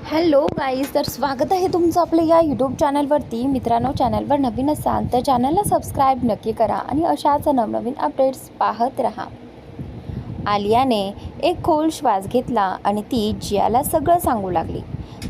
Hello guys, तर स्वागत आहे तुमचं आपल्या या यूट्यूब चॅनलवरती. मित्रांनो, चॅनलवर नवीन असाल तर चॅनलला सबस्क्राईब नक्की करा आणि अशाच नवनवीन अपडेट्स पाहत राहा. आलियाने एक खोल श्वास घेतला आणि ती जियाला सगळं सांगू लागली.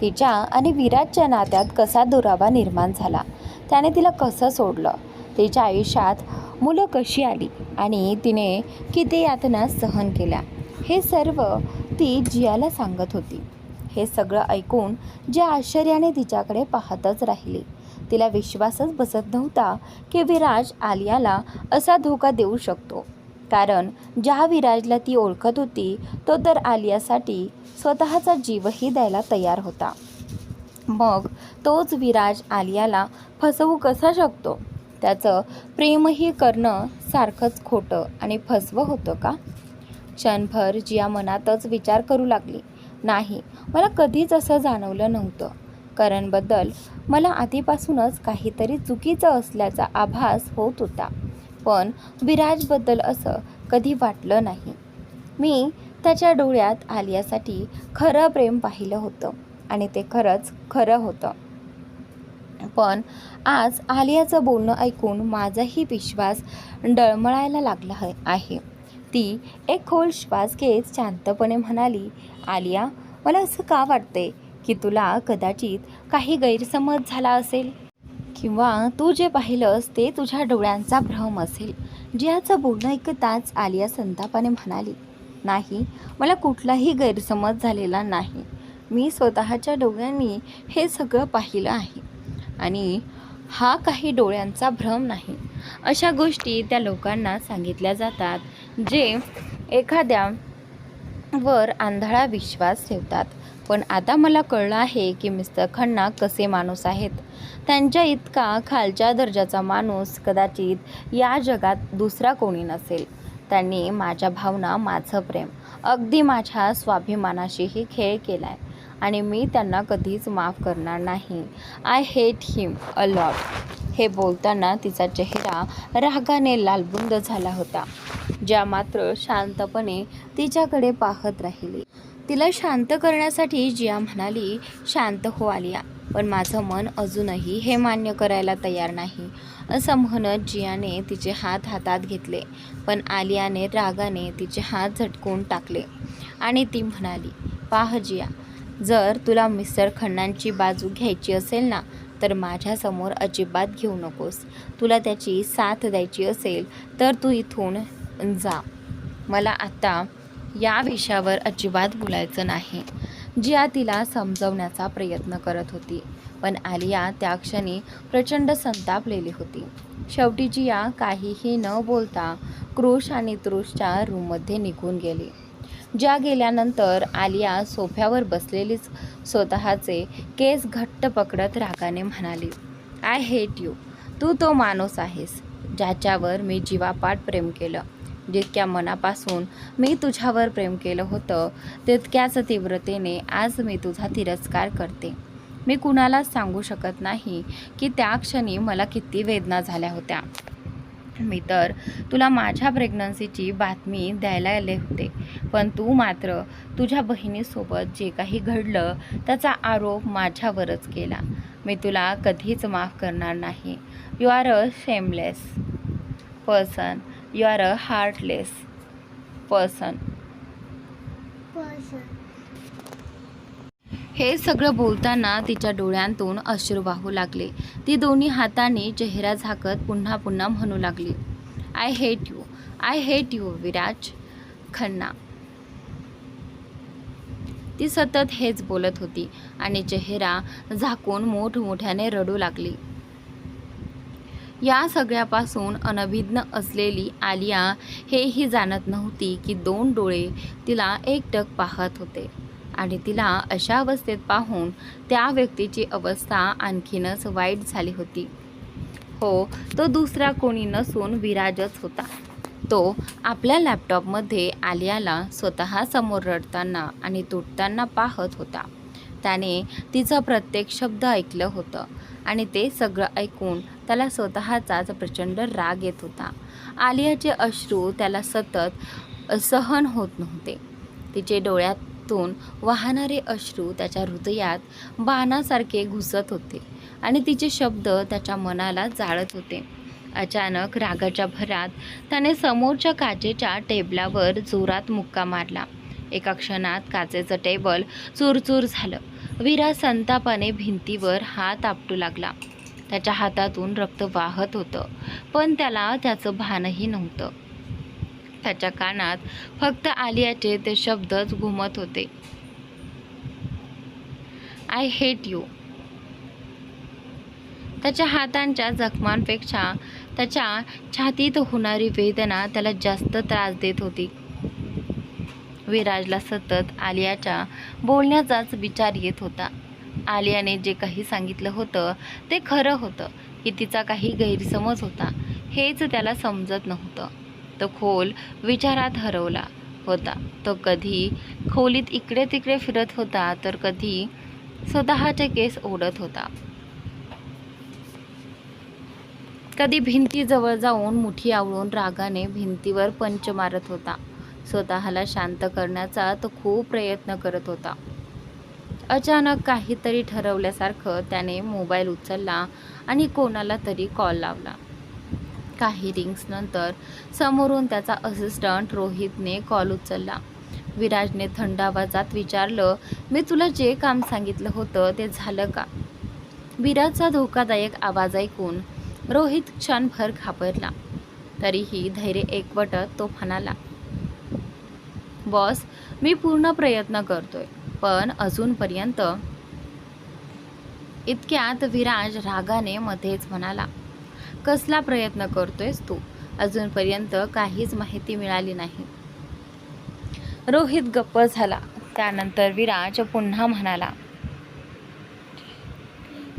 तिच्या आणि विराजच्या नात्यात कसा दुरावा निर्माण झाला, त्याने तिला कसं सोडलं, तिच्या आयुष्यात मुलं कशी आली आणि तिने किती यातना सहन केल्या, हे सर्व ती जियाला सांगत होती. हे सगळं ऐकून जिया आश्चर्याने तिच्याकडे पाहतच राहिली. तिला विश्वासच बसत नव्हता की विराज आलियाला असा धोका देऊ शकतो. कारण ज्या विराजला ती ओळखत होती तो तर आलियासाठी स्वतःचा जीवही द्यायला तयार होता. मग तोच विराज आलियाला फसवू कसा शकतो? त्याचं प्रेमही करणं सारखंच खोटं आणि फसवं होतं का? क्षणभर जिया मनातच विचार करू लागली. नाही, मला कधीच असं जाणवलं नव्हतं. करणबद्दल मला आधीपासूनच काहीतरी चुकीचं असल्याचा आभास होत होता, पण विराजबद्दल असं कधी वाटलं नाही. मी त्याच्या डोळ्यात आलियासाठी खरं प्रेम पाहिलं होतं आणि ते खरंच खरं होतं. पण आज आलियाचं बोलणं ऐकून माझाही विश्वास डळमळायला लागला आहे. ती एक खोल श्वास घेत शांतपणे म्हणाली, आलिया, मला असं का वाटते की तुला कदाचित काही गैरसमज झाला असेल, किंवा तू जे पाहिलंस ते तुझ्या डोळ्यांचा भ्रम असेल. जियाचं बोलणं ऐकताच आलिया संतापाने म्हणाली, नाही, मला कुठलाही गैरसमज झालेला नाही. मी स्वतःच्या डोळ्यांनी हे सगळं पाहिलं आहे आणि हा काही डोळ्यांचा भ्रम नाही. अशा गोष्टी त्या लोकांना सांगितल्या जातात जे एखाद्यावर आंधळा विश्वास ठेवतात. पण आता मला कळलं आहे की मिस्टर खन्ना कसे माणूस आहेत. त्यांच्या इतका खालच्या दर्जाचा माणूस कदाचित या जगात दुसरा कोणी नसेल. त्यांनी माझ्या भावना, माझं प्रेम, अगदी माझ्या स्वाभिमानाशीही खेळ केला आहे आणि मी त्यांना कधीच माफ करणार नाही. I hate him a lot. हे बोलताना तिचा चेहरा रागाने लालबुंद झाला होता. ज्या मात्र शांतपणे तिच्याकडे पाहत राहिली. तिला शांत करण्यासाठी जिया म्हणाली, शांत हो आलिया, पण माझं मन अजूनही हे मान्य करायला तयार नाही. असं म्हणत जियाने तिचे हात हातात घेतले, पण आलियाने रागाने तिचे हात झटकून टाकले आणि ती म्हणाली, पाह जिया, जर तुला मिस्टर खन्नांची बाजू घ्यायची असेल ना, तर माझ्यासमोर अजिबात घेऊ नकोस. तुला त्याची साथ द्यायची असेल तर तू इथून जा. मला आता या विषयावर अजिबात बोलायचं नाही. जिया तिला समजवण्याचा प्रयत्न करत होती, पण आलिया त्या क्षणी प्रचंड संतापलेली होती. शेवटी जिया काहीही न बोलता क्रुश आणि तृषच्या रूममध्ये निघून गेली. ज्या गेल्यानंतर आलिया सोफ्यावर बसलेलीच स्वतःचे केस घट्ट पकडत रागाने म्हणाली, आय हेट यू. तू तो माणूस आहेस ज्याच्यावर मी जीवापाड प्रेम केलं. जितक्या मनापासून मी तुझ्यावर प्रेम केलं होतं तितक्याच तीव्रतेने आज मी तुझा तिरस्कार करते. मी कुणालाच सांगू शकत नाही की त्या क्षणी मला किती वेदना झाल्या होत्या. मी तर तुला माझ्या प्रेग्नन्सीची बातमी द्यायला आले होते, पण तू मात्र तुझ्या बहिणीसोबत जे काही घडलं त्याचा आरोप माझ्यावरच केला. मी तुला कधीच माफ करणार नाही. You are a shameless person. You are a heartless person. हे सगळं बोलताना तिच्या डोळ्यांतून अश्रू वाहू लागले. ती दोन्ही हातांनी चेहरा झाकत पुन्हा पुन्हा म्हणू लागली, I hate you, I hate you Viraj Khanna. ती सतत हेच बोलत होती आणि चेहरा झाकून मोठमोठ्याने रडू लागली. या सगळ्यापासून अनभिज्ञ असलेली आलिया हेही जाणत नव्हती की दोन डोळे तिला एकटक पाहत होते आणि तिला अशा अवस्थेत पाहून त्या व्यक्तीची अवस्था आणखीनच वाईट झाली होती. हो, तो दुसरा कोणी नसून विराजच होता. तो आपल्या लॅपटॉपमध्ये आलियाला स्वतःसमोर रडताना आणि तुटताना पाहत होता. त्याने तिचा प्रत्येक शब्द ऐकलं होतं आणि ते सगळं ऐकून त्याला स्वतःचाच प्रचंड राग येत होता. आलियाचे अश्रू त्याला सतत सहन होत नव्हते. तिचे डोळ्यात डोळ्यातून वाहणारे अश्रू त्याच्या हृदयात बाणासारखे घुसत होते आणि तिचे शब्द त्याच्या मनाला जाळत होते. अचानक रागाच्या भरात त्याने समोरच्या काचेच्या टेबलावर जोरात मुक्का मारला. एका क्षणात काचेचं टेबल चूरचूर झालं. विराज संतापाने भिंतीवर हात आपटू लागला. त्याच्या हातातून रक्त वाहत होतं, पण त्याला त्याचं भानही नव्हतं. त्याच्या कानात फक्त आलियाचे ते शब्दच घुमत होते, आय हेट यू. त्याच्या हातांच्या जखमांपेक्षा त्याच्या छातीत होणारी वेदना त्याला जास्त त्रास देत होती. विराजला सतत आलियाच्या बोलण्याचाच विचार येत होता. आलियाने जे काही सांगितलं होतं ते खरं होतं की तिचा काही गैरसमज होता हेच त्याला समजत नव्हतं. तो खोल विचारात हरवला होता. तो कधी खोलीत इकडे तिकडे फिरत होता तर कधी स्वतःचे केस ओढत होता. कधी भिंतीजवळ जाऊन मुठी आवळून रागाने भिंतीवर पंच मारत होता. स्वतःला शांत करण्याचा तो खूप प्रयत्न करत होता. अचानक काहीतरी ठरवल्यासारखं त्याने मोबाईल उचलला आणि कोणाला तरी कॉल लावला. काही रिंग्सनंतर समोरून त्याचा असिस्टंट रोहितने कॉल उचलला. विराजने थंड आवाजात विचारलं, मी तुला जे काम सांगितलं होतं ते झालं का? विराजचा धोकादायक आवाज ऐकून रोहित क्षणभर घाबरला. तरीही धैर्य एकवटत तो म्हणाला, बॉस, मी पूर्ण प्रयत्न करतोय, पण अजूनपर्यंत. इतक्यात विराज रागाने मध्येच म्हणाला, कसला प्रयत्न करतोयस तू? अजूनपर्यंत काहीच माहिती मिळाली नाही. रोहित गप्प झाला. त्यानंतर विराज पुन्हा म्हणाला,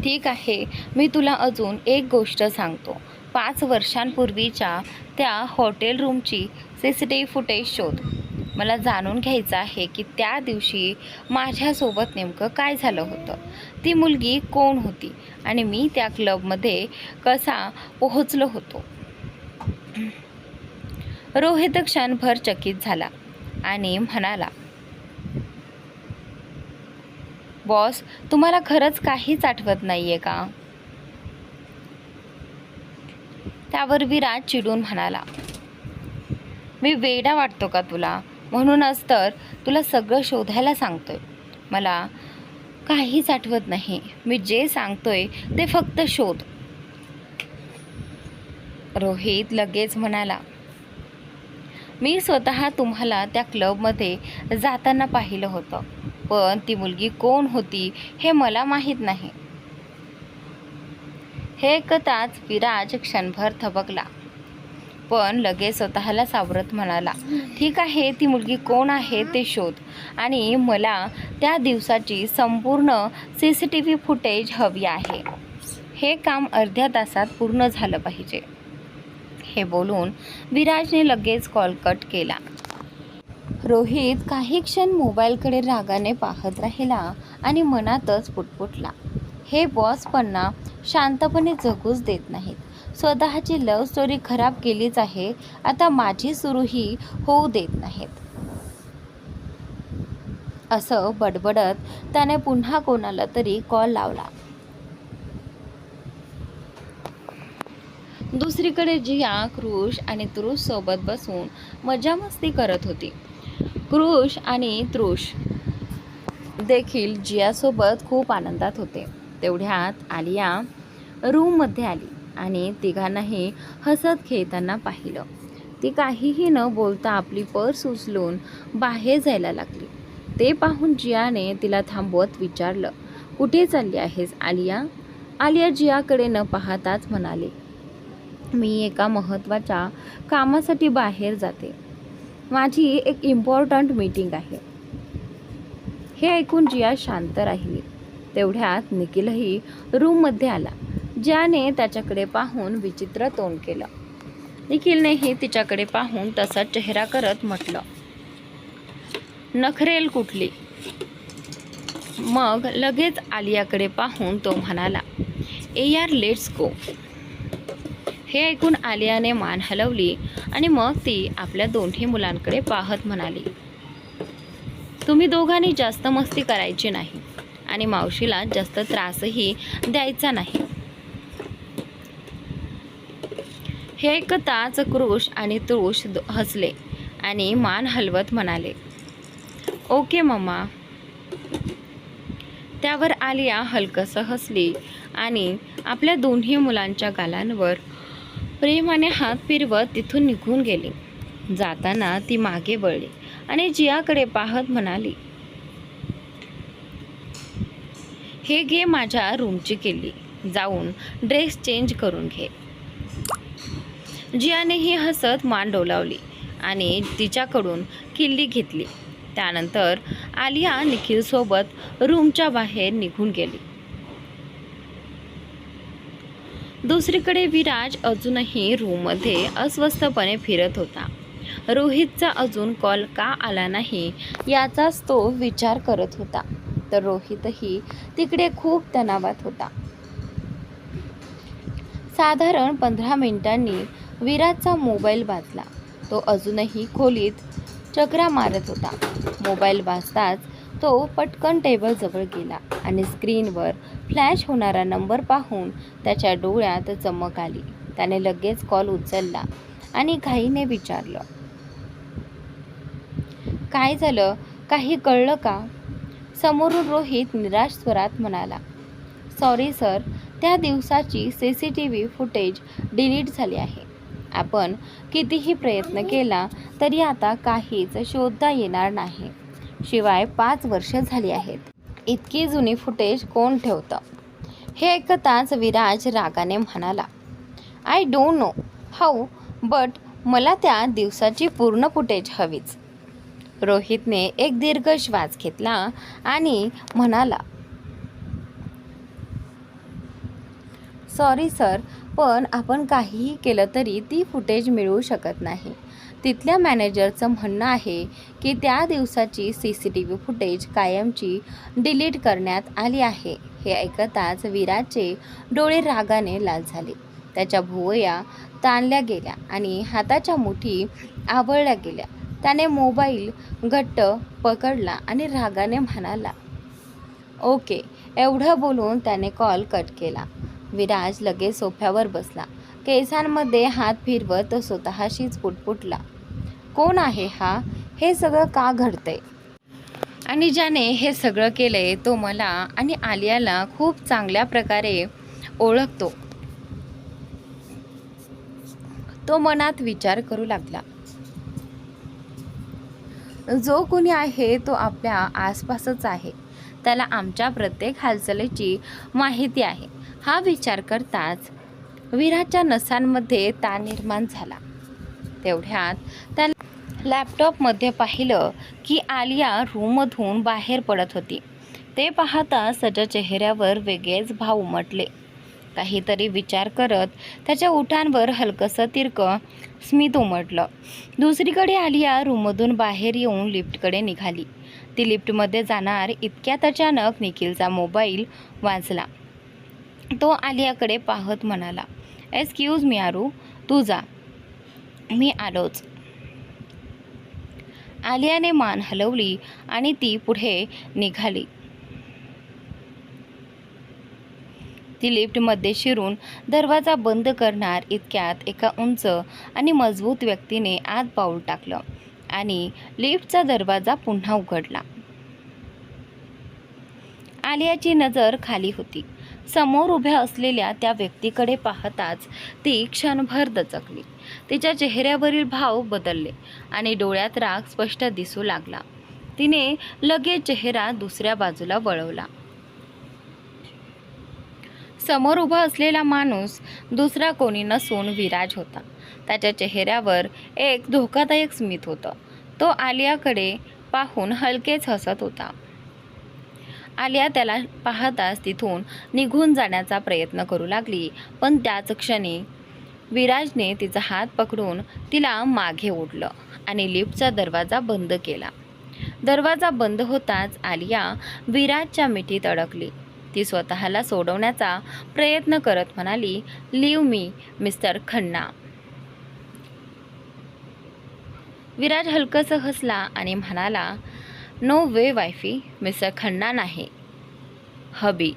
ठीक आहे, मी तुला अजून एक गोष्ट सांगतो. 5 वर्षांपूर्वीच्या त्या हॉटेल रूमची CCTV फुटेज शोध. मला जाणून घ्यायचं आहे की त्या दिवशी माझ्यासोबत नेमकं काय झालं होतं, ती मुलगी कोण होती आणि मी त्या क्लबमध्ये कसा पोहोचलो होतो. रोहित क्षणभर चकित झाला आणि म्हणाला, बॉस, तुम्हाला खरंच काहीच आठवत नाहीये का? त्यावर विराज चिडून म्हणाला, मी वेडा वाटतो का तुला? म्हणूनच तर तुला सगळं शोधायला सांगतोय. मला काहीच आठवत नाही. मी जे सांगतोय ते फक्त शोध. रोहित लगेच म्हणाला, मी स्वतः तुम्हाला त्या क्लबमध्ये जाताना पाहिलं होतं, पण ती मुलगी कोण होती हे मला माहीत नाही. हे ऐकताच विराज क्षणभर थबकला, पण लगेच स्वतःला सावरत म्हणाला, ठीक आहे, ती मुलगी कोण आहे ते शोध आणि मला त्या दिवसाची संपूर्ण CCTV फुटेज हवी आहे. हे काम अर्ध्या तासात पूर्ण झालं पाहिजे. हे बोलून विराजने लगेच कॉल कट केला. रोहित काही क्षण मोबाईलकडे रागाने पाहत राहिला आणि मनातच पुटपुटला, हे बॉस पण ना शांतपणे जगूच देत नाहीत. स्वतःची लव्ह स्टोरी खराब केलीच आहे, आता माझी सुरूही होऊ देत नाहीत. असं बडबडत त्याने पुन्हा कोणाला तरी कॉल लावला. दुसरीकडे जिया कृष आणि तृष सोबत बसून मजामस्ती करत होती. कृष आणि तृष देखील जियासोबत खूप आनंदात होते. तेवढ्यात आलिया रूममध्ये आली आणि तिघांनाही हसत खेळताना पाहिलं. ती काहीही न बोलता आपली पर्स उचलून बाहेर जायला लागली. ते पाहून जियाने तिला थांबवत विचारलं, कुठे चालली आहेस आलिया? आलिया जियाकडे न पाहताच म्हणाली, मी एका महत्त्वाच्या कामासाठी बाहेर जाते. माझी एक इम्पॉर्टंट मीटिंग आहे. हे ऐकून जिया शांत राहिली. तेवढ्यात निखिलही रूममध्ये आला. जियाने त्याच्याकडे पाहून विचित्र तोंड केलं. निखिलनेही तिच्याकडे पाहून तसा चेहरा करत म्हटलं, नखरेल कुठली? मग लगेच आलियाकडे पाहून तो म्हणाला, ए यार, लेट्स गो. हे ऐकून आलियाने मान हलवली आणि मग ती आपल्या दोन्ही मुलांकडे पाहत म्हणाली, तुम्ही दोघांनी जास्त मस्ती करायची नाही आणि मावशीला जास्त त्रासही द्यायचा नाही. हे ऐकताच कृष आणि तृष हसले आणि मान हलवत म्हणाले, ओके मम्मा. त्यावर आलिया हलकसं हसली आणि आपल्या दोन्ही मुलांच्या गालांवर प्रेमाने हात फिरवत तिथून निघून गेली. जाताना ती मागे वळली आणि जियाकडे पाहत म्हणाली, हे घे माझ्या रूमची किल्ली, जाऊन ड्रेस चेंज करून घे. जियानेही हसत मान डोलावली आणि तिच्याकडून किल्ली घेतली. त्यानंतर आलिया निखिलसोबत रूमच्या बाहेर निघून गेली. दुसरीकडे विराज अजूनही रूममध्ये अस्वस्थपणे फिरत होता. रोहितचा अजून कॉल का आला नाही याचाच तो विचार करत होता. तर रोहितही तिकडे खूप तणावात होता. साधारण 15 मिनिटांनी विराजचा मोबाईल वाजला. तो अजूनही खोलीत चक्रा मारत होता. मोबाईल वाजताच तो पटकन टेबलजवळ गेला आणि स्क्रीनवर फ्लॅश होणारा नंबर पाहून त्याच्या डोळ्यात चमक आली. त्याने लगेच कॉल उचलला आणि घाईने विचारलं, काय झालं, काही कळलं का? समोरून रोहित निराश स्वरात म्हणाला, सॉरी सर, त्या दिवसाची CCTV फुटेज डिलीट झाली आहे. आपण कितीही प्रयत्न केला तरी आता काहीच शोधता येणार नाही. शिवाय 5 वर्ष झाली आहेत. इतकी जुनी फुटेज कोण ठेवतं? हे ऐकताच विराज रागाने म्हणाला, I don't know how, but मला त्या दिवसाची पूर्ण फुटेज हवीच. रोहितने एक दीर्घ श्वास घेतला आणि म्हणाला, सॉरी सर, पण आपण काहीही केलं तरी ती फुटेज मिळवू शकत नाही. तिथल्या मॅनेजरचं म्हणणं आहे की त्या दिवसाची CCTV फुटेज कायमची डिलीट करण्यात आली आहे. हे ऐकताच विराजचे डोळे रागाने लाल झाले. त्याच्या भुवया ताणल्या गेल्या आणि हाताच्या मुठी आवळल्या गेल्या. त्याने मोबाईल घट्ट पकडला आणि रागाने म्हणाला, ओके. एवढं बोलून त्याने कॉल कट केला. विराज लगेच सोफ्यावर बसला. केसांमध्ये हात फिरवत तो स्वतःशीच पुटपुटला, कोण आहे हा? हे सगळं का घडतंय? आणि ज्याने हे सगळं केलंय तो मला आणि आलियाला खूप चांगल्या प्रकारे ओळखतो. तो मनात विचार करू लागला. जो कोणी आहे तो आपल्या आसपासच आहे. त्याला आमच्या प्रत्येक हालचालीची माहिती आहे. हा विचार करताच विराजच्या नसांमध्ये ताण निर्माण झाला. तेवढ्यात त्याला लॅपटॉपमध्ये पाहिलं की आलिया रूममधून बाहेर पडत होती. ते पाहता त्याच्या चेहऱ्यावर वेगळेच भाव उमटले. काहीतरी विचार करत त्याच्या ओठांवर हलकसं तिरकं स्मित उमटलं. दुसरीकडे आलिया रूममधून बाहेर येऊन लिफ्टकडे निघाली. ती लिफ्टमध्ये जाणार इतक्यात अचानक निखिलचा मोबाईल वाजला. तो आलियाकडे पाहत म्हणाला, एक्सक्यूज मी आरू, तू जा, मी आलोच. आलियाने मान हलवली आणि ती पुढे निघाली. ती लिफ्टमध्ये शिरून दरवाजा बंद करणार इतक्यात एका उंच आणि मजबूत व्यक्तीने आत पाऊल टाकलं आणि लिफ्टचा दरवाजा पुन्हा उघडला. आलियाची नजर खाली होती. समोर उभ्या असलेल्या त्या व्यक्तीकडे पाहताच ती क्षणभर दचकली. तिच्या चेहऱ्यावरील भाव बदलले आणि डोळ्यात राग स्पष्ट दिसू लागला. तिने लगेच चेहरा दुसऱ्या बाजूला वळवला. समोर उभा असलेला माणूस दुसरा कोणी नसून विराज होता. त्याच्या चेहऱ्यावर एक धोकादायक स्मित होतं. तो आलियाकडे पाहून हलकेच हसत होता. आलिया त्याला पाहताच तिथून निघून जाण्याचा प्रयत्न करू लागली, पण त्याच क्षणी विराजने तिचा हात पकडून तिला मागे ओढलं आणि लिफ्टचा दरवाजा बंद केला. दरवाजा बंद होताच आलिया विराजच्या मिठीत अडकली. ती स्वतःला सोडवण्याचा प्रयत्न करत म्हणाली, leave me mister Khanna. Viraj हलकसं हसला आणि म्हणाला, no way wifey, mister Khanna नाही. हबी.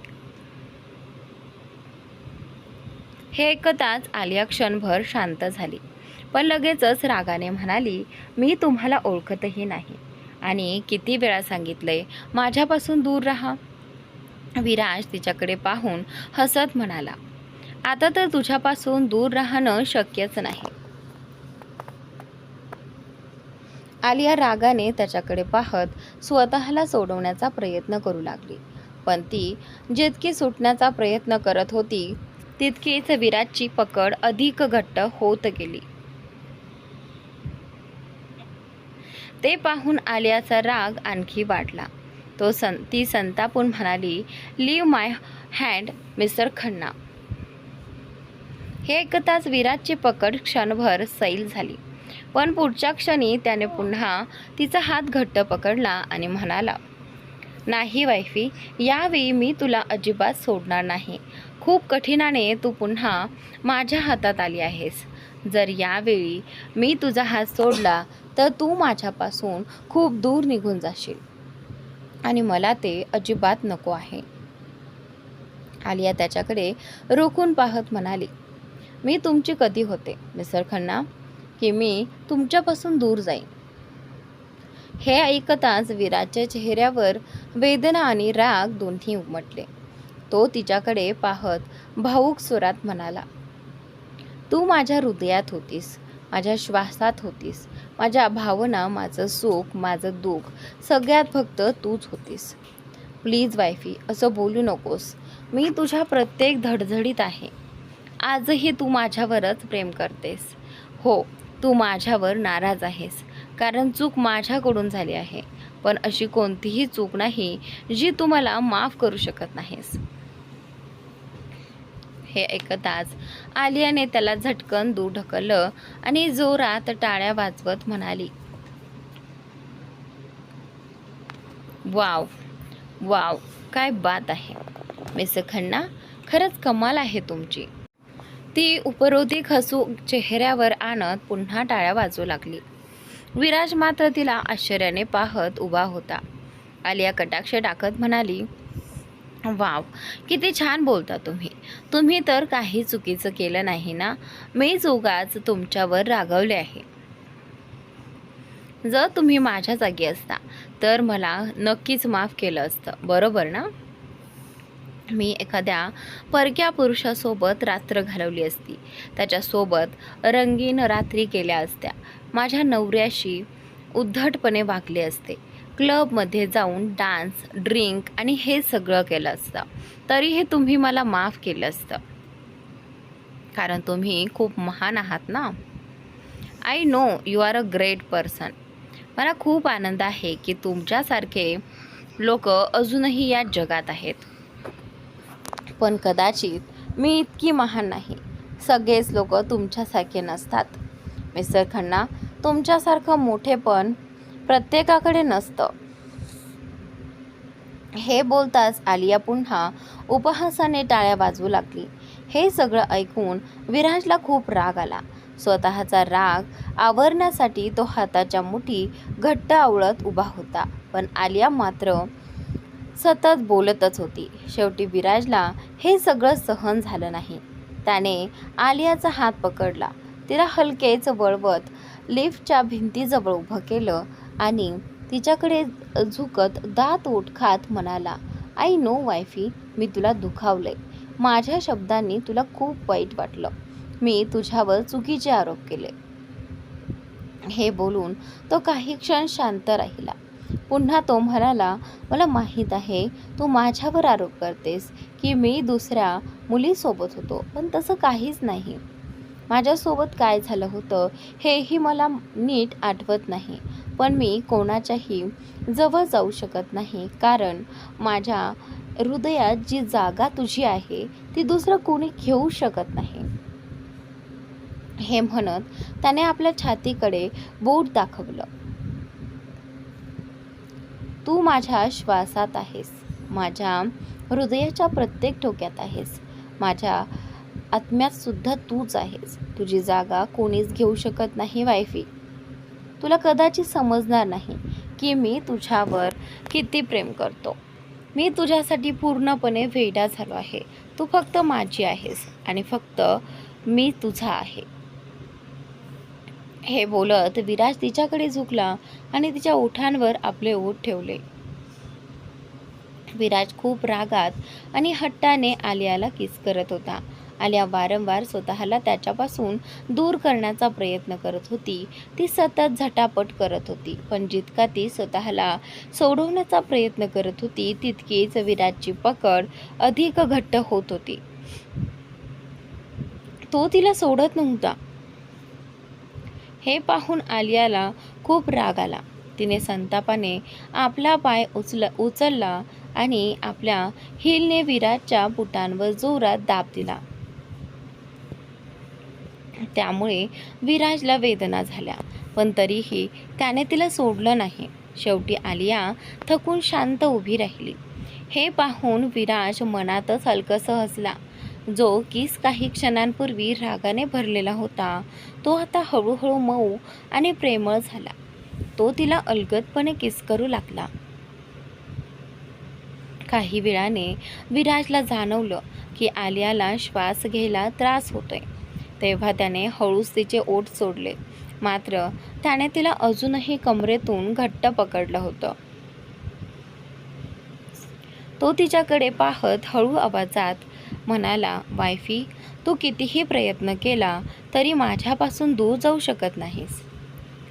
हे ऐकताच आलिया क्षणभर शांत झाली, पण लगेचच रागाने म्हणाली, मी तुम्हाला ओळखतही नाही आणि किती वेळा सांगितलंय माझ्यापासून दूर राहा. विराज तिच्याकडे पाहून हसत म्हणाला, आता तर तुझ्यापासून दूर राहणं शक्यच नाही. आलिया रागाने त्याच्याकडे पाहत स्वतःला सोडवण्याचा प्रयत्न करू लागली, पण ती जितकी सुटण्याचा प्रयत्न करत होती तितकीच विराजची पकड अधिक घट्ट होत गेली. ते पाहून आलियाचा राग आणखी वाढला. ती संतापून म्हणाली, लीव माय हँड मिस्टर खन्ना. हे ऐकताच विराजची पकड क्षणभर सैल झाली, पण पुढच्या क्षणी त्याने पुन्हा तिचा हात घट्ट पकडला आणि म्हणाला, नाही वायफी, यावेळी मी तुला अजिबात सोडणार नाही. खूप कठीणाने तू पुन्हा माझ्या हातात आली आहेस. जर यावेळी मी तुझा हात सोडला तर तू माझ्यापासून खूप दूर निघून जाशील आणि मला ते अजिबात नको आहे. आलिया त्याच्याकडे रोखून पाहत म्हणाली, मी तुमची कधी होते मिस्टर खन्ना की मी तुमच्यापासून दूर जाईन. हे ऐकताच विराजच्या चेहऱ्यावर वेदना आणि राग दोन्ही उमटले. तो तिच्याकडे पाहत भाऊक स्वरात म्हणाला, तू माझ्या हृदयात होतीस, माझ्या श्वासात होतीस, माझ्या भावना, माझं सुख, माझं दुःख, सगळ्यात फक्त तूच होतीस. प्लीज वायफी, असं बोलू नकोस. मी तुझ्या प्रत्येक धडधडीत आहे. आजही तू माझ्यावरच प्रेम करतेस. हो, तू माझ्यावर नाराज आहेस कारण चूक माझ्याकडून झाली आहे, पण अशी कोणतीही चूक नाही जी तू मला माफ करू शकत नाहीस. हे ऐकताच आलियाने त्याला झटकन दूर ढकललं आणि जोरात टाळ्या वाजवत म्हणाली, वाव वाव, काय बात आहे मिस्टर खन्ना, खरंच कमाल आहे तुमची. ती उपरोधिक हसू चेहऱ्यावर आणत पुन्हा टाळ्या वाजवू लागली. विराज मात्र तिला आश्चर्याने पाहत उभा होता. आलिया कटाक्ष टाकत म्हणाली, वाव, किती छान बोलता तुम्ही तर काही चुकीचं केलं नाही ना. मीच उगाच तुमच्यावर रागवले आहे. जर तुम्ही माझ्या जागी असता तर मला नक्कीच माफ केलं असतं, बरोबर ना. मी एखाद्या परक्या पुरुषासोबत रात्र घालवली असती, त्याच्यासोबत रंगीन रात्री केल्या असत्या, माझ्या नवऱ्याशी उद्धटपणे वागले असते, क्लबमध्ये जाऊन डान्स, ड्रिंक आणि हे सगळं केलं असतं, तरीही तुम्ही मला माफ केलं असतं, कारण तुम्ही खूप महान आहात ना. I know you are a great person. मला खूप आनंद आहे की तुमच्यासारखे लोक अजूनही या जगात आहेत, पण कदाचित मी इतकी महान नाही. सगळेच लोक तुमच्यासारखे नसतात मिस्टर खन्ना. तुमच्यासारखं मोठेपण प्रत्येकाकडे नसतं. हे बोलताच आलिया पुन्हा उपहासाने टाळ्या वाजवू लागली. हे सगळं ऐकून विराजला खूप राग आला. स्वतःचा राग आवरण्यासाठी तो हाताच्या मुठी घट्ट आवळत उभा होता, पण आलिया मात्र सतत बोलतच होती. शेवटी विराजला हे सगळं सहन झालं नाही. त्याने आलियाचा हात पकडला, तिला हलकेच वळवत लिफ्टच्या भिंतीजवळ उभं केलं आणि तिच्याकडे झुकत दात ओठ खात म्हणाला, आय नो वायफी, मी तुला दुखावलंय. माझ्या शब्दांनी तुला खूप वाईट वाटलं. मी तुझ्यावर चुकीचे आरोप केले. हे बोलून तो काही क्षण शांत राहिला. पुन्हा तो म्हणाला, मला माहीत आहे तू माझ्यावर आरोप करतेस की मी दुसऱ्या मुलीसोबत होतो, पण तसं काहीच नाही. माझ्यासोबत काय झालं होतं हेही मला नीट आठवत नाही, पण मी कोणाच्याही जवळ जाऊ शकत नाही, कारण माझ्या हृदयात जी जागा तुझी आहे ती दुसरं कोणी घेऊ शकत नाही. हे म्हणत त्याने आपल्या छातीकडे बोट दाखवलं. तू माझ्या श्वासात आहेस, माझ्या हृदयाच्या प्रत्येक ठोक्यात आहेस, माझ्या आत्म्यात सुद्धा तूच आहेस. तुझी जागा कोणीच घेऊ शकत नाही वायफी. तुला कदाचित समजणार नाही की मी तुझ्यावर किती प्रेम करतो. मी तुझ्यासाठी पूर्णपणे वेडा झालो आहे. तू फक्त माझी आहेस आणि फक्त मी तुझा आहे. हे बोलत विराज तिच्याकडे झुकला आणि तिच्या ओठांवर आपले ओठ ठेवले. विराज खूप रागात आणि हट्टाने आलियाला किस करत होता. आलिया वारंवार स्वतःला त्याच्यापासून दूर करण्याचा प्रयत्न करत होती. ती सतत झटापट करत होती, पण जितका ती स्वतःला सोडवण्याचा प्रयत्न करत होती तितकीच विराजची पकड अधिक घट्ट होत होती. तो तिला सोडत नव्हता. हे पाहून आलियाला खूप राग आला. तिने संतापाने आपला पाय उचलला आणि आपल्या हिलने विराजच्या बुटांवर जोरात दाब दिला. त्यामुळे विराजला वेदना झाल्या, पण तरीही त्याने तिला सोडलं नाही. शेवटी आलिया थकून शांत उभी राहिली. हे पाहून विराज मनातच हलकसं हसला. जो किस काही क्षणांपूर्वी रागाने भरलेला होता तो आता हळूहळू मऊ आणि प्रेमळ झाला. तो तिला अलगदपणे किस करू लागला. काही वेळाने विराजला जाणवलं की आलियाला श्वास घ्यायला त्रास होतोय. तेव्हा त्याने हळूच तिचे ओठ सोडले, मात्र त्याने तिला अजूनही कमरेतून घट्ट पकडलं होतं. तो तिच्याकडे पाहत हळू आवाजात म्हणाला, वायफी, तू कितीही प्रयत्न केला तरी माझ्यापासून दूर जाऊ शकत नाहीस,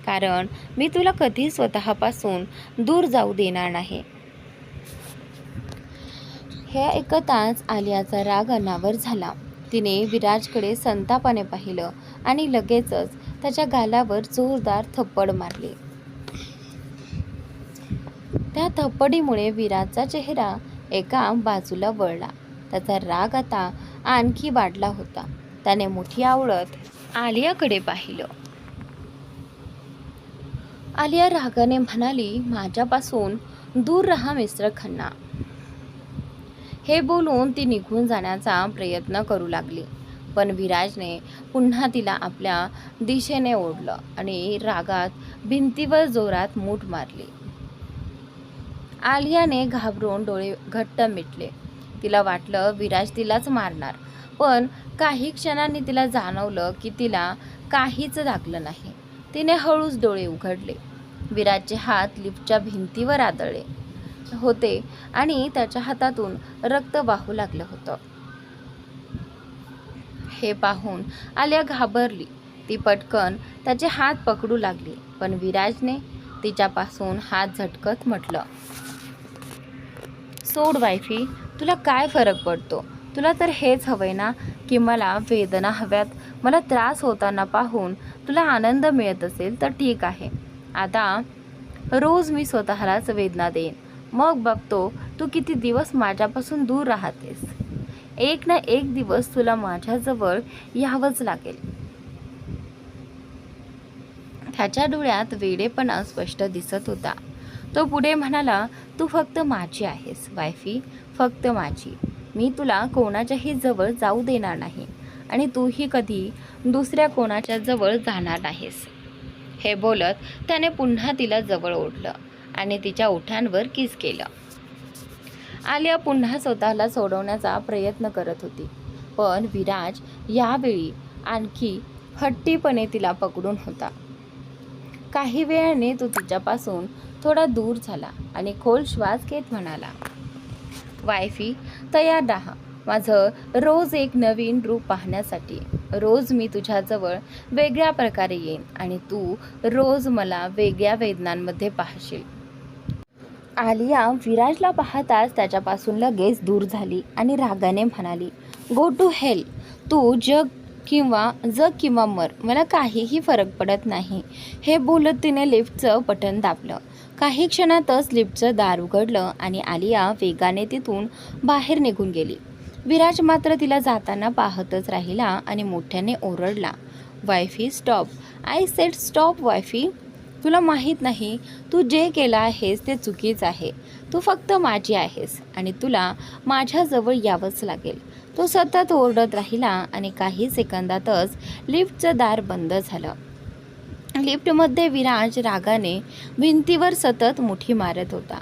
कारण मी तुला कधी स्वतःपासून दूर जाऊ देणार नाही. हे ऐकताच आलियाचा राग अनावर झाला. तिने विराजकडे संतापाने पाहिलं आणि लगेचच त्याच्या गालावर जोरदार थप्पड मारली. त्या थप्पडीमुळे विराजचा चेहरा एका बाजूला वळला. त्याचा राग आता आणखी वाढला होता. त्याने मुठी आवळत आलियाकडे पाहिलं. आलिया रागाने म्हणाली, माझ्यापासून दूर रहा मिस्टर खन्ना. हे बोलून ती निघून जाण्याचा प्रयत्न करू लागली, पण विराजने पुन्हा तिला आपल्या दिशेने ओढलं आणि रागात भिंतीवर जोरात मूठ मारली. आलियाने घाबरून डोळे घट्ट मिटले. तिला वाटलं विराज तिलाच मारणार, पण काही क्षणांनी तिला जाणवलं की तिला काहीच लागलं नाही. तिने हळूच डोळे उघडले. विराजचे हात लिफ्टच्या भिंतीवर आदळले होते आणि त्याच्या हातातून रक्त वाहू लागलं होतं. हे पाहून आलिया घाबरली. ती पटकन त्याचे हात पकडू लागली, पण विराजने तिच्यापासून हात झटकत म्हटलं, सोड वायफी, तुला काय फरक पडतो? तुला तर हेच हवंय ना की मला वेदना हव्यात? मला त्रास होताना पाहून तुला आनंद मिळत असेल तर ठीक आहे. आता रोज मी स्वतःलाच वेदना देईन, मग बघतो तू किती दिवस माझ्यापासून दूर राहतेस. एक ना एक दिवस तुला माझ्याजवळ यावंच लागेल. त्याच्या डोळ्यात वेडेपणा स्पष्ट दिसत होता. तो पुढे म्हणाला, तू फक्त माझी आहेस वायफी, फक्त माझी. मी तुला कोणाच्याही जवळ जाऊ देणार नाही आणि तूही कधी दुसऱ्या कोणाच्या जवळ जाणार नाहीस. हे बोलत त्याने पुन्हा तिला जवळ ओढलं आणि तिच्या ओठांवर किस केलं. आलिया पुन्हा स्वतःला सोडवण्याचा प्रयत्न करत होती, पण विराज यावेळी आणखी हट्टीपणे तिला पकडून होता. काही वेळाने तो तिच्यापासून थोडा दूर झाला आणि खोल श्वास घेत म्हणाला, वायफी, तयार राहा माझं रोज एक नवीन रूप पाहण्यासाठी. रोज मी तुझ्याजवळ वेगळ्या प्रकारे येईन आणि तू रोज मला वेगळ्या वेदनांमध्ये पाहशील. आलिया विराजला पाहताच त्याच्यापासून लगेच दूर झाली आणि रागाने म्हणाली, गो टू हेल. तू जग किंवा मर, मला काहीही फरक पडत नाही. हे बोलत तिने लिफ्टचं बटन दाबलं. काही क्षणातच लिफ्टचं दार उघडलं आणि आलिया वेगाने तिथून बाहेर निघून गेली. विराज मात्र तिला जाताना पाहतच राहिला आणि मोठ्याने ओरडला, वायफी स्टॉप, आय सेड स्टॉप वायफी. तुला माहीत नाही तू जे केलं आहेस ते चुकीचं आहे. तू फक्त माझी आहेस आणि तुला माझ्याजवळ यावंच लागेल. तो सतत ओरडत राहिला आणि काही सेकंदातच लिफ्टचं दार बंद झालं लिफ्टमध्ये विराज रागाने भिंतीवर सतत मुठी मारत होता.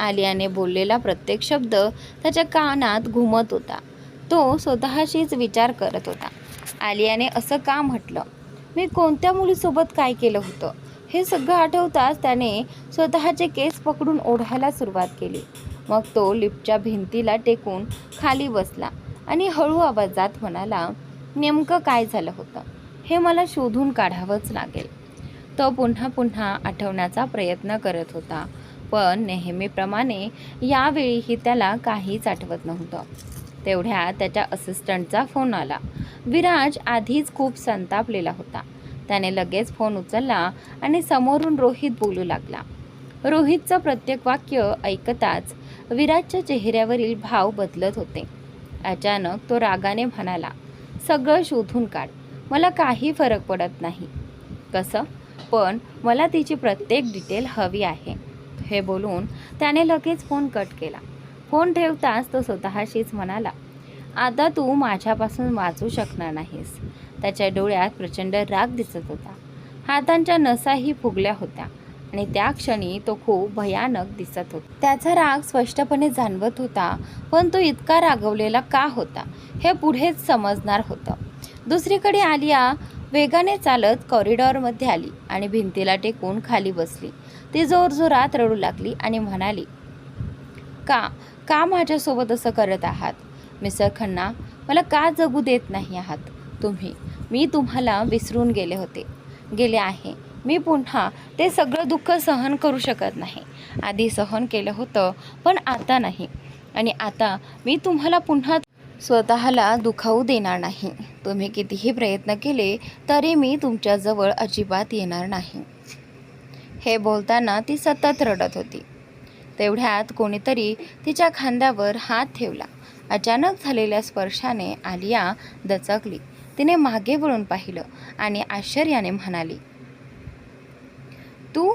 आलियाने बोललेला प्रत्येक शब्द त्याच्या कानात घुमत होता. तो स्वतःशीच विचार करत होता. आलियाने असं का म्हटलं? मी कोणत्या मुलीसोबत काय केलं होतं? हे सगळं आठवताच त्याने स्वतःचे केस पकडून ओढायला सुरुवात केली. मग तो लिफ्टच्या भिंतीला टेकून खाली बसला आणि हळू आवाजात म्हणाला, नेमकं काय झालं होतं हे मला शोधून काढावंच लागेल. तो पुन्हा पुन्हा आठवण्याचा प्रयत्न करत होता, पण नेहमीप्रमाणे यावेळीही त्याला काहीच आठवत नव्हतं. तेवढ्यात त्याच्या असिस्टंटचा फोन आला. विराज आधीच खूप संतापलेला होता. त्याने लगेच फोन उचलला आणि समोरून रोहित बोलू लागला. रोहितचं प्रत्येक वाक्य ऐकताच विराजच्या चेहऱ्यावरील भाव बदलत होते. अचानक तो रागाने म्हणाला, सगळं शोधून काढ, मला काही फरक पडत नाही. कसं? पण मला तिची प्रत्येक डिटेल हवी आहे. हे बोलून त्याने लगेच फोन कट केला. फोन ठेवताच तो स्वतःशीच म्हणाला, आता तू माझ्यापासून वाचू शकणार नाहीस. त्याच्या डोळ्यात प्रचंड राग दिसत होता. हातांच्या नसाही फुगल्या होत्या आणि त्या क्षणी तो खूप भयानक दिसत होता. त्याचा राग स्पष्टपणे जाणवत होता, पण तो इतका रागवलेला का होता हे पुढेच समजणार होतं. दुसरीकडे आलिया वेगाने चालत कॉरिडॉरमध्ये आली आणि भिंतीला टेकून खाली बसली. ती जोरजोरात रडू लागली आणि म्हणाली, का का माझ्यासोबत असं करत आहात? मिस्टर खन्ना, मला का जगू देत नाही आहात तुम्ही? मी तुम्हाला विसरून गेले आहे. मी पुन्हा ते सगळं दुःख सहन करू शकत नाही. आधी सहन केलं होतं, पण आता नाही. आणि आता मी तुम्हाला पुन्हा स्वतःला दुखावू देणार नाही. तुम्ही कितीही प्रयत्न केले तरी मी तुमच्याजवळ अजिबात येणार नाही. हे बोलताना ती सतत रडत होती. तेवढ्यात कोणीतरी तिच्या खांद्यावर हात ठेवला. अचानक झालेल्या स्पर्शाने आलिया दचकली. तिने मागे वळून पाहिलं आणि आश्चर्याने म्हणाली, तू?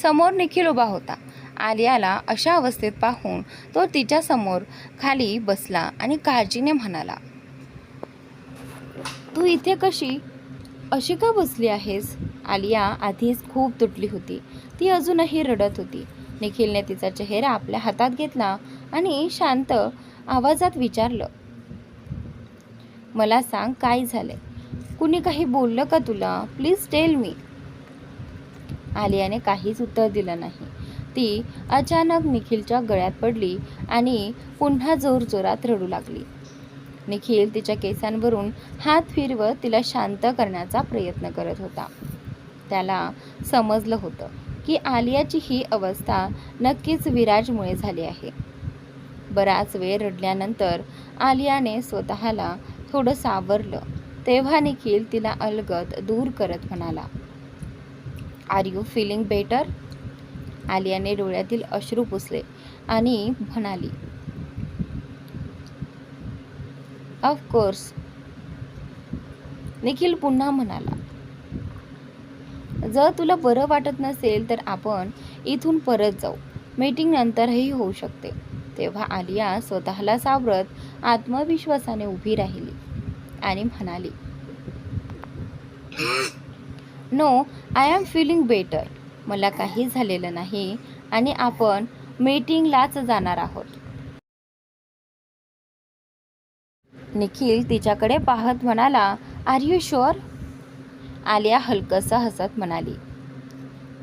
समोर निखिल उभा होता. आलियाला अशा अवस्थेत पाहून तो तिच्या समोर खाली बसला आणि काळजीने म्हणाला, तू इथे अशी का बसली आहेस? आलिया आधीच खूप तुटली होती. ती अजूनही रडत होती. निखिलने तिचा चेहरा आपल्या हातात घेतला आणि शांत आवाजात विचारलं, मला सांग, काय झालंय? कुणी काही बोललं का तुला? Please tell me. आलियाने काहीच उत्तर दिलं नाही. ती अचानक निखिलच्या गळ्यात पडली आणि पुन्हा जोरजोरात रडू लागली. निखिल तिच्या केसांवरून हात फिरवत तिला शांत करण्याचा प्रयत्न करत होता. त्याला समजलं होतं की आलियाची ही अवस्था नक्कीच विराजमुळे झाली आहे. बराच वेळ रडल्यानंतर आलियाने स्वतःला थोडं सावरलं. तेव्हा निखिल तिला अलगद दूर करत म्हणाला, आर यू फीलिंग बेटर? आलियाने डोळ्यातील अश्रू पुसले आणि म्हणाली, ऑफकोर्स. निखिल पुन्हा म्हणाला, जर तुला बरं वाटत नसेल तर आपण इथून परत जाऊ. मीटिंग नंतरही होऊ शकते. तेव्हा आलिया स्वतःला सावरत आत्मविश्वासाने उभी राहिली आणि म्हणाली, no, I am feeling better. मला काही झालेलं नाही आणि आपण मीटिंगलाच जाणार आहोत. निखिल तिच्याकडे पाहत म्हणाला, आर यू शुअर? आलिया हलकसं हसत म्हणाली,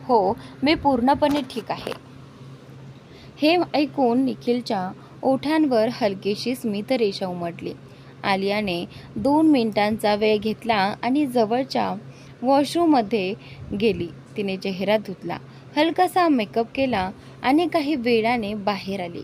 हो, मी पूर्णपणे ठीक आहे. हे ऐकून निखिलच्या ओठांवर हलकीशी स्मितरेषा उमटली. आलियाने 2 मिनिटांचा वेळ घेतला आणि जवळच्या वॉशरूममध्ये गेली. तिने चेहरा धुतला, हलकासा मेकअप केला आणि काही वेळाने बाहेर आली.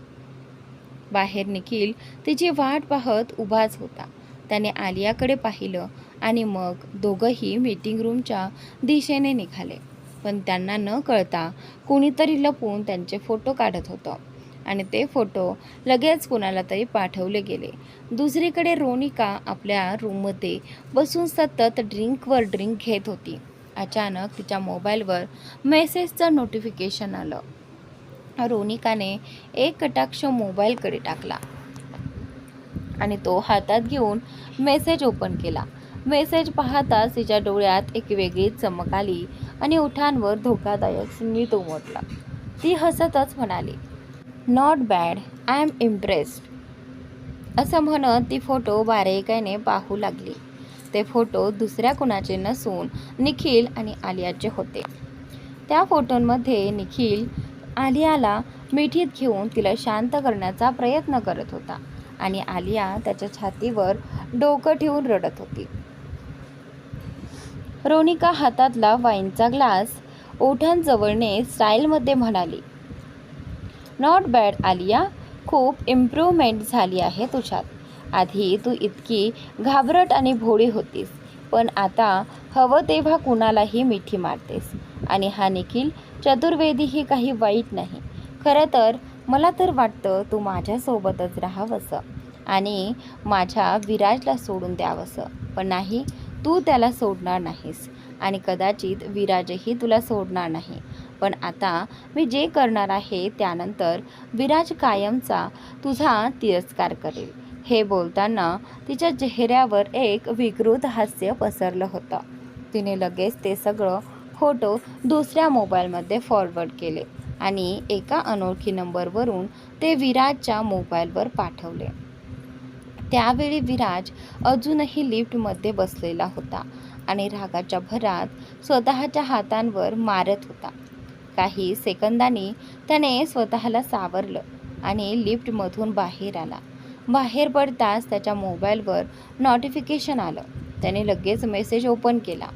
बाहेर निखिल तिची वाट पाहत उभाच होता. त्याने आलियाकडे पाहिलं आणि मग दोघंही मीटिंग रूमच्या दिशेने निघाले. पण त्यांना न कळता कोणीतरी लपून त्यांचे फोटो काढत होतं आणि ते फोटो लगेच कोणाला तरी पाठवले गेले. दुसरीकडे रोनिका आपल्या रूममध्ये बसून सतत ड्रिंकवर ड्रिंक घेत होती. अचानक तिच्या मोबाईलवर मेसेजचं नोटिफिकेशन आलं. रोनिकाने एक कटाक्ष मोबाईलकडे टाकला आणि तो हातात घेऊन मेसेज ओपन केला. मेसेज पाहताच तिच्या डोळ्यात एक वेगळीच चमक आली आणि ओठांवर धोकादायक स्मित उमटला. ती हसतच म्हणाली, not bad, I am impressed. असं म्हणत ती फोटो बारीकाईने पाहू लागली. ते फोटो दुसऱ्या कुणाचे नसून निखिल आणि आलियाचे होते. त्या फोटोंमध्ये निखिल आलियाला मिठीत घेऊन तिला शांत करण्याचा प्रयत्न करत होता आणि आलिया त्याच्या छातीवर डोकं ठेवून रडत होती. रोनिका हातातला वाईनचा ग्लास ओठांजवळने स्टाईलमध्ये म्हणाली, नॉट बॅड आलिया, खूप इम्प्रूव्हमेंट झाली आहे तुझ्यात. आधी तू इतकी घाबरट आणि भोळी होतीस, पण आता हवं तेव्हा कुणालाही मिठी मारतेस. आणि हा निखिल चतुर्वेदीही काही वाईट नाही. खरं तर मला तर वाटतं तू माझ्यासोबतच राहावंसं आणि माझ्या विराजला सोडून द्यावंसं. पण नाही, तू त्याला सोडणार नाहीस आणि कदाचित विराजही तुला सोडणार नाही. पण आता मी जे करणार आहे त्यानंतर विराज कायमचा तुझा तिरस्कार करेल. हे बोलताना तिच्या चेहऱ्यावर एक विकृत हास्य पसरलं होतं. तिने लगेच ते सगळं फोटो दुसऱ्या मोबाईलमध्ये फॉरवर्ड केले आणि एका अनोळखी नंबरवरून ते विराजच्या मोबाईलवर पाठवले. त्यावेळी विराज अजूनही लिफ्टमध्ये बसलेला होता आणि रागाच्या भरात स्वतःच्या हातांवर मारत होता. काही सेकंदांनी त्याने स्वतःला सावरलं आणि लिफ्टमधून बाहेर आला. बाहेर पडताच त्याच्या मोबाईलवर नोटिफिकेशन आलं. त्याने लगेच मेसेज ओपन केला.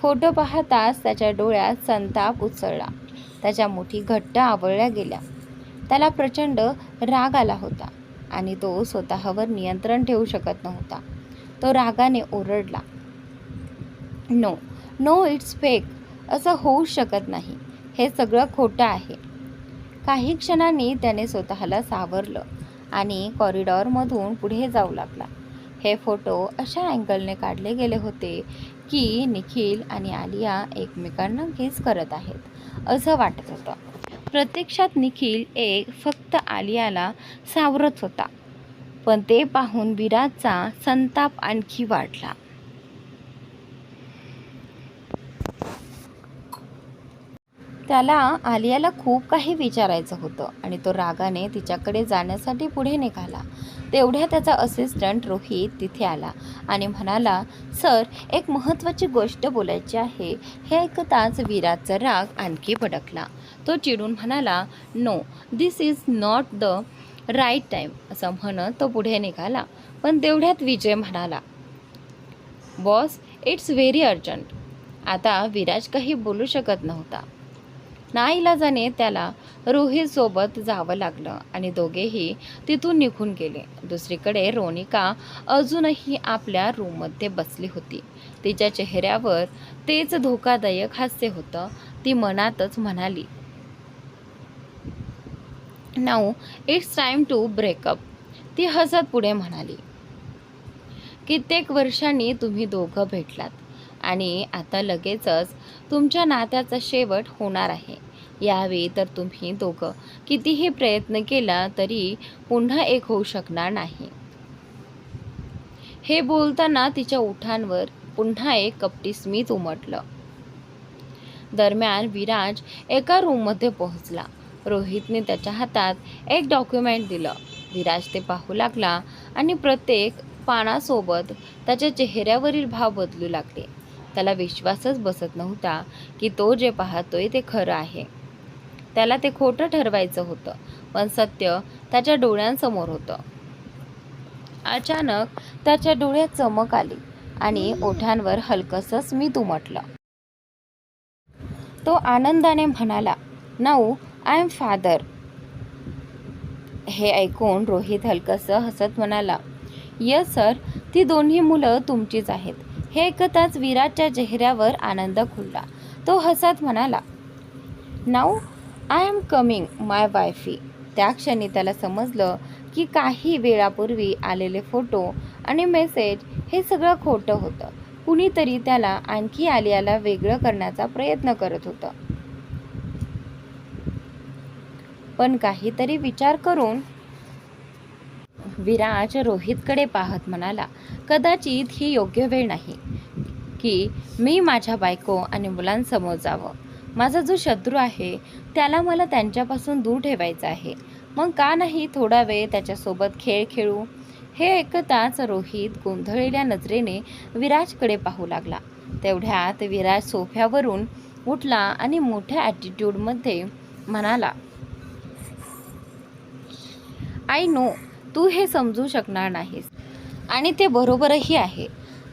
फोटो पाहताच त्याच्या डोळ्यात संताप उसळला. त्याच्या मुठी घट्ट आवळल्या गेल्या. त्याला प्रचंड राग आला होता आणि तो स्वतःवर नियंत्रण ठेवू शकत नव्हता. तो रागाने ओरडला, नो नो, इट्स फेक. असं होऊ शकत नाही. हे सगळं खोटं आहे. काही क्षणांनी त्याने स्वतःला सावरलं आणि कॉरिडॉरमधून पुढे जाऊ लागला. हे फोटो अशा अँगलने काढले गेले होते की निखिल आणि आलिया एकमेकांना किस करत आहेत असं वाटत होतं. प्रत्यक्षात निखिल फक्त आलियाला सावरत होता. पण ते पाहून विराजचा संताप आणखी वाढला. त्याला आलियाला खूप काही विचारायचं होतं आणि तो रागाने तिच्याकडे जाण्यासाठी पुढे निघाला. तेवढ्या त्याचा असिस्टंट रोहित तिथे आला आणि म्हणाला, सर, एक महत्त्वाची गोष्ट बोलायची आहे. हे ऐकताच विराजचा राग आणखी भडकला. तो चिडून म्हणाला, no, this is not the right time. असं म्हणत तो पुढे निघाला. पण तेवढ्यात विजय म्हणाला, बॉस, इट्स व्हेरी अर्जंट. आता विराज काही बोलू शकत नव्हता. नाईलाजाने त्याला रोहितसोबत जावं लागलं आणि दोघेही तिथून निघून गेले. दुसरीकडे रोनिका अजूनही आपल्या रूममध्ये बसली होती. तिच्या चेहऱ्यावर तेच धोकादायक हास्य होतं. ती मनातच म्हणाली, now it's time to breakup. ती हसत पुढे म्हणाली, कित्येक वर्षांनी तुम्ही दोघं भेटलात आणि आता लगेचच तुमच्या नात्याचा शेवट होणार आहे. यावेळी तर तुम्ही दोघं कितीही प्रयत्न केला तरी पुन्हा एक होऊ शकणार नाही. हे बोलताना तिच्या ओठांवर पुन्हा एक कपटी स्मित उमटलं. दरम्यान विराज एका रूममध्ये पोहोचला. रोहितने त्याच्या हातात एक डॉक्युमेंट दिलं. विराज ते पाहू लागला आणि प्रत्येक पानासोबत त्याच्या चेहऱ्यावरील भाव बदलू लागले. त्याला विश्वासच बसत नव्हता की तो जे पाहतोय ते खरं आहे. त्याला ते खोटं ठरवायचं होतं, पण सत्य त्याच्या डोळ्यांसमोर होतं. अचानक त्याच्या डोळ्यात चमक आली आणि ओठांवर हलकंसं स्मित उमटलं. तो आनंदाने म्हणाला, नाऊ आय एम फादर. हे ऐकून रोहित हलकंसं हसत म्हणाला, यस सर, ती दोन्ही मुलं तुमचीच आहेत. हे ऐकताच विराजच्या चेहऱ्यावर आनंद खुलला. तो हसत म्हणाला, नाऊ आय एम कमिंग माय वायफी. त्या क्षणी त्याला समजलं की काही वेळापूर्वी आलेले फोटो आणि मेसेज हे सगळं खोटं होतं. कुणीतरी त्याला आणखी आलियाला वेगळं करण्याचा प्रयत्न करत होतं. पण काहीतरी विचार करून विराज रोहितकडे पाहत म्हणाला, कदाचित ही योग्य वेळ नाही की मी माझ्या बायको आणि मुलांसमोर जावं. माझा जो शत्रू आहे त्याला मला त्यांच्यापासून दूर ठेवायचा आहे. मग का नाही थोडा वेळ त्याच्यासोबत खेळ खेळू. हे ऐकताच रोहित गोंधळलेल्या नजरेने विराजकडे पाहू लागला. तेवढ्यात विराज सोफ्यावरून उठला आणि मोठ्या ॲटिट्यूडमध्ये म्हणाला, आय नो तू हे समजू शकणार नाहीस आणि ते बरोबरही आहे.